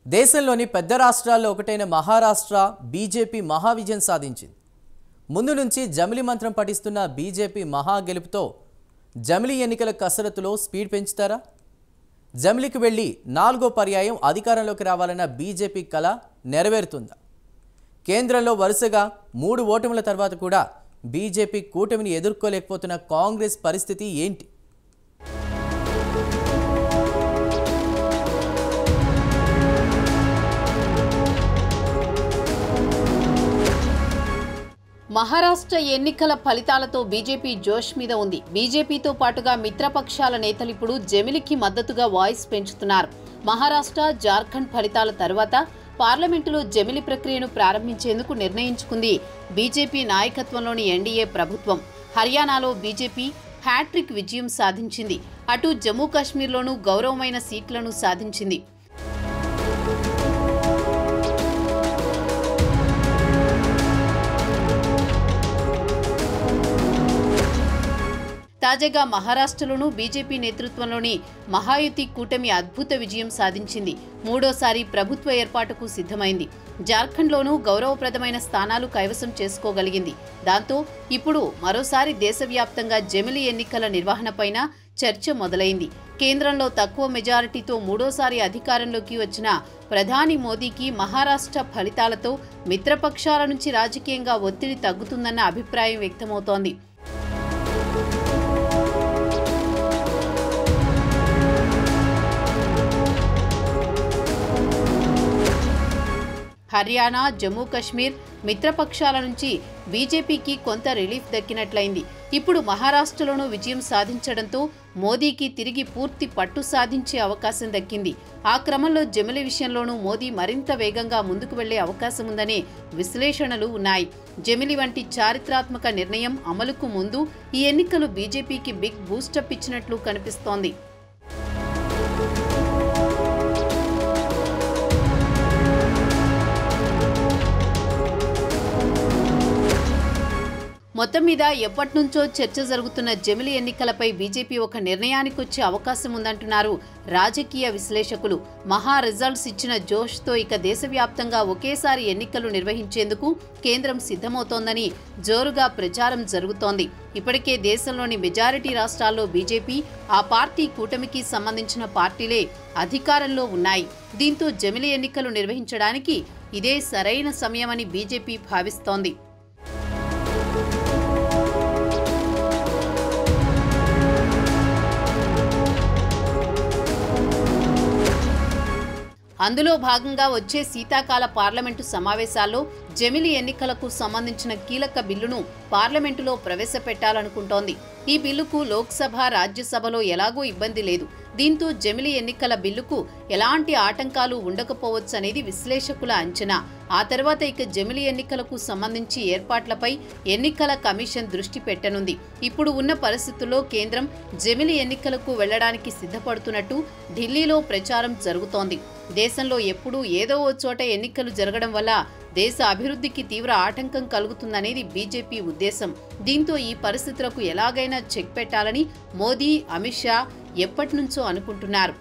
దేశంలోని పెద్ద రాష్ట్రాల్లో ఒకటైన మహారాష్ట్ర బీజేపీ మహా విజయం సాధించింది. ముందు నుంచి జమిలి మంత్రం పఠిస్తున్న బీజేపీ మహా గెలుపుతో జమిలి ఎన్నికల కసరత్తులో స్పీడ్ పెంచుతారా? జమిలికి వెళ్లి 4వ పర్యాయం అధికారంలోకి రావాలన్న బీజేపీ కల నెరవేరుతుందా? కేంద్రంలో వరుసగా 3 ఓటముల తర్వాత కూడా బీజేపీ కూటమిని ఎదుర్కోలేకపోతున్న కాంగ్రెస్ పరిస్థితి ఏంటి? మహారాష్ట్ర ఎన్నికల ఫలితాలతో బీజేపీ జోష్ మీద ఉంది. బీజేపీతో పాటుగా మిత్రపక్షాల నేతలు ఇప్పుడు జమిలికి మద్దతుగా వాయిస్ పెంచుతున్నారు. మహారాష్ట్ర, జార్ఖండ్ ఫలితాల తర్వాత పార్లమెంటులో జమిలి ప్రక్రియను ప్రారంభించేందుకు నిర్ణయించుకుంది బీజేపీ నాయకత్వంలోని ఎన్డీఏ ప్రభుత్వం. హర్యానాలో బీజేపీ హ్యాట్రిక్ విజయం సాధించింది. అటు జమ్మూ కాశ్మీర్లోనూ గౌరవమైన సీట్లను సాధించింది. తాజాగా మహారాష్ట్రలోనూ బీజేపీ నేతృత్వంలోని మహాయుతి కూటమి అద్భుత విజయం సాధించింది. 3వసారి ప్రభుత్వ ఏర్పాటుకు సిద్ధమైంది. జార్ఖండ్లోనూ గౌరవప్రదమైన స్థానాలు కైవసం చేసుకోగలిగింది. దాంతో ఇప్పుడు మరోసారి దేశవ్యాప్తంగా జమిలి ఎన్నికల నిర్వహణపైన చర్చ మొదలైంది. కేంద్రంలో తక్కువ మెజారిటీతో 3వసారి అధికారంలోకి వచ్చిన ప్రధాని మోదీకి మహారాష్ట్ర ఫలితాలతో మిత్రపక్షాల నుంచి రాజకీయంగా ఒత్తిడి తగ్గుతుందన్న అభిప్రాయం వ్యక్తమవుతోంది. హర్యానా, జమ్మూ కాశ్మీర్ మిత్రపక్షాల నుంచి బీజేపీకి కొంత రిలీఫ్ దక్కినట్లయింది. ఇప్పుడు మహారాష్ట్రలోనూ విజయం సాధించడంతో మోదీకి తిరిగి పూర్తి పట్టు సాధించే అవకాశం దక్కింది. ఆ క్రమంలో జమిలి విషయంలోనూ మోదీ మరింత వేగంగా ముందుకు వెళ్లే అవకాశం ఉందనే విశ్లేషణలు ఉన్నాయి. జమిలి వంటి చారిత్రాత్మక నిర్ణయం అమలుకు ముందు ఈ ఎన్నికలు బీజేపీకి బిగ్ బూస్టప్ ఇచ్చినట్లు కనిపిస్తోంది. మొత్తం మీద ఎప్పటినుంచో చర్చ జరుగుతున్న జమిలి ఎన్నికలపై బీజేపీ ఒక నిర్ణయానికి వచ్చే అవకాశం ఉందంటున్నారు రాజకీయ విశ్లేషకులు. మహా రిజల్ట్స్ ఇచ్చిన జోష్తో ఇక దేశవ్యాప్తంగా ఒకేసారి ఎన్నికలు నిర్వహించేందుకు కేంద్రం సిద్ధమవుతోందని జోరుగా ప్రచారం జరుగుతోంది. ఇప్పటికే దేశంలోని మెజారిటీ రాష్ట్రాల్లో బీజేపీ, ఆ పార్టీ కూటమికి సంబంధించిన పార్టీలే అధికారంలో ఉన్నాయి. దీంతో జమిలి ఎన్నికలు నిర్వహించడానికి ఇదే సరైన సమయమని బీజేపీ భావిస్తోంది. అందులో భాగంగా వచ్చే శీతాకాల పార్లమెంటు సమావేశాల్లో జమిలి ఎన్నికలకు సంబంధించిన కీలక బిల్లును పార్లమెంటులో ప్రవేశపెట్టాలనుకుంటోంది. ఈ బిల్లుకు లోక్సభ, రాజ్యసభలో ఎలాగూ ఇబ్బంది లేదు. దీంతో జమిలి ఎన్నికల బిల్లుకు ఎలాంటి ఆటంకాలు ఉండకపోవచ్చనేది విశ్లేషకుల అంచనా. ఆ తర్వాత ఇక జమిలి ఎన్నికలకు సంబంధించి ఏర్పాట్లపై ఎన్నికల కమిషన్ దృష్టి పెట్టనుంది. ఇప్పుడు ఉన్న పరిస్థితుల్లో కేంద్రం జమిలి ఎన్నికలకు వెళ్లడానికి సిద్ధపడుతున్నట్టు ఢిల్లీలో ప్రచారం జరుగుతోంది. దేశంలో ఎప్పుడూ ఏదో ఓ చోట ఎన్నికలు జరగడం వల్ల దేశ అభివృద్ధికి తీవ్ర ఆటంకం కలుగుతుందనేది బీజేపీ ఉద్దేశం. దీంతో ఈ పరిస్థితులకు ఎలాగైనా చెక్ పెట్టాలని మోదీ, అమిత్ షా ఎప్పటినుంచో అనుకుంటున్నారు.